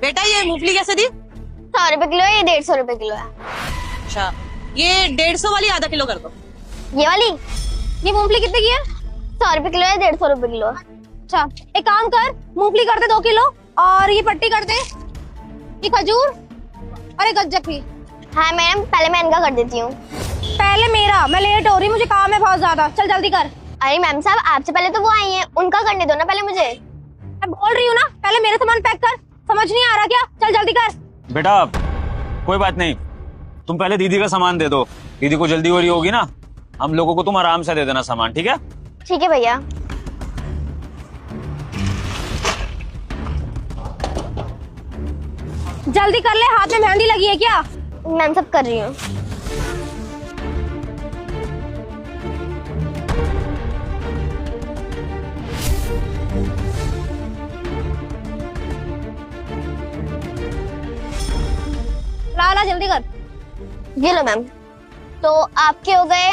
बेटा ये मूंगफली कैसे दी? 100 रुपए किलो है, ये 150 रुपए किलो है। अच्छा ये 150 वाली आधा किलो कर दो। ये वाली, ये मूंगफली कितने की है? 100 रुपए किलो है, 150 रुपए किलो है। अच्छा एक काम कर, मूंगफली कर दे 2 किलो और ये पट्टी कर दे, ये खजूर और एक गज्जक भी। हाँ मैडम, पहले मैं इनका कर देती हूँ। पहले मेरा, मैं लेट हो रही, मुझे काम है बहुत ज्यादा, चल जल्दी कर। अरे मैम साहब, आपसे पहले तो वो आई हैं, उनका करने दो ना पहले मुझे। मैं बोल रही हूँ ना, पहले मेरे सामान पैक कर, समझ नहीं आ रहा क्या? चल जल्दी कर। बेटा कोई बात नहीं, तुम पहले दीदी का सामान दे दो, दीदी को जल्दी हो रही होगी ना, हम लोगों को तुम आराम से दे देना सामान, ठीक है? ठीक है भैया। जल्दी कर ले, हाथ में मेहंदी लगी है क्या? मैम सब कर रही हूँ। ला ला जल्दी कर। ये लो मैम, तो आपके हो गए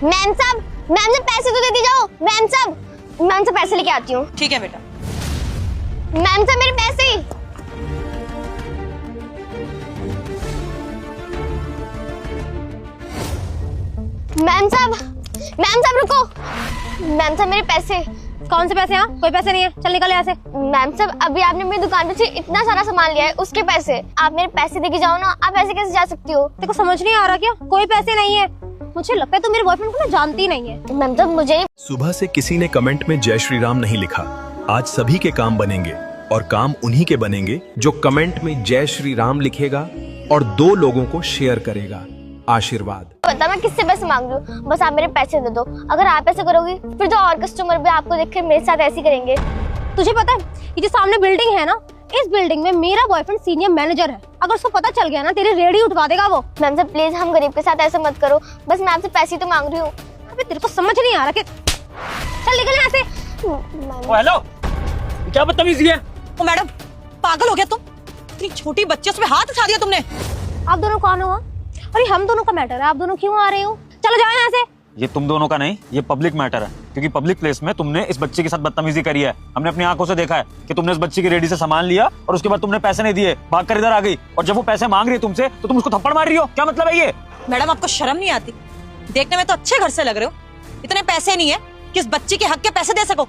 मैम साहब पैसे तो दे दी जाओ। मैम साहब पैसे लेके आती हूँ। ठीक है बेटा। मैम साहब मेरे पैसे। मैम साहब रुको। मैम साहब मेरे पैसे। कौन से पैसे? यहाँ कोई पैसे नहीं है, चल निकल यहाँ से। मैम साहब अभी आपने मेरी दुकान पे से इतना सारा सामान लिया है, उसके पैसे। आप मेरे पैसे देके जाओ ना। आप ऐसे कैसे जा सकती हो? तेरे को समझ नहीं आ रहा क्या? कोई पैसे नहीं है। मुझे लगता है तू मेरे बॉयफ्रेंड को ना जानती नहीं है। मैम साहब मुझे सुबह से किसी ने कमेंट में जय श्री राम नहीं लिखा। आज सभी के काम बनेंगे और काम उन्हीं के बनेंगे जो कमेंट में जय श्री राम लिखेगा और 2 लोगों को शेयर करेगा। आशीर्वाद। पता मैं किससे पैसे मांग रही हूँ, बस आप मेरे पैसे दे दो। अगर आप ऐसे करोगी फिर तो और कस्टमर भी आपको देख के मेरे साथ ऐसे ही करेंगे। तुझे पता है ये जो सामने बिल्डिंग है ना, इस बिल्डिंग में मेरा बॉयफ्रेंड सीनियर मैनेजर है। अगर उसको पता चल गया ना, तेरी रेडी उठवा देगा वो। मैम साहब प्लीज हम गरीब के साथ ऐसा मत करो, बस मैं आपसे पैसे तो मांग रही हूँ। अबे तेरे को समझ नहीं आ रहा कि चल निकल यहाँ से। ओ हेलो, क्या बदतमीजी है? ओ मैडम पागल हो गया तुम? इतनी छोटी बच्ची उसमें हाथ उठा दिया तुमने। आप दोनों कौन हो? अरे हम दोनों का मैटर है, आप दोनों क्यों आ रहे हो? चलो जाओ यहाँ से। ये तुम दोनों का नहीं, ये पब्लिक मैटर है, क्योंकि पब्लिक प्लेस में तुमने इस बच्ची के साथ बदतमीजी करी है। हमने अपनी आंखों से देखा है कि तुमने इस बच्ची की रेडी से सामान लिया और उसके बाद तुमने पैसे नहीं दिए, भागकर इधर आ गई, और जब वो पैसे मांग रही है तुमसे तो तुम उसको थप्पड़ मार रही हो। क्या मतलब है ये? मैडम आपको शर्म नहीं आती? देखने में तो अच्छे घर से लग रहे हो, इतने पैसे नहीं है कि इस बच्ची के हक के पैसे दे सको।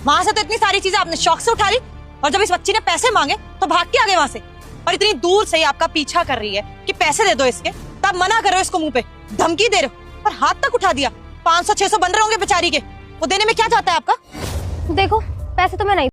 वहां से तो इतनी सारी चीजें आपने शौक से उठा ली, और जब इस बच्ची ने पैसे मांगे तो भाग के आ गए वहां से, और इतनी दूर से ही आपका पीछा कर रही है कि पैसे दे दो इसके, तब मना कर रहे हो इसको, मुंह पे धमकी दे रहे हो, और हाथ तक उठा दिया। 500-600 बन रहे होंगे बेचारी के, वो देने में क्या जाता है आपका? देखो पैसे तो मैं नहीं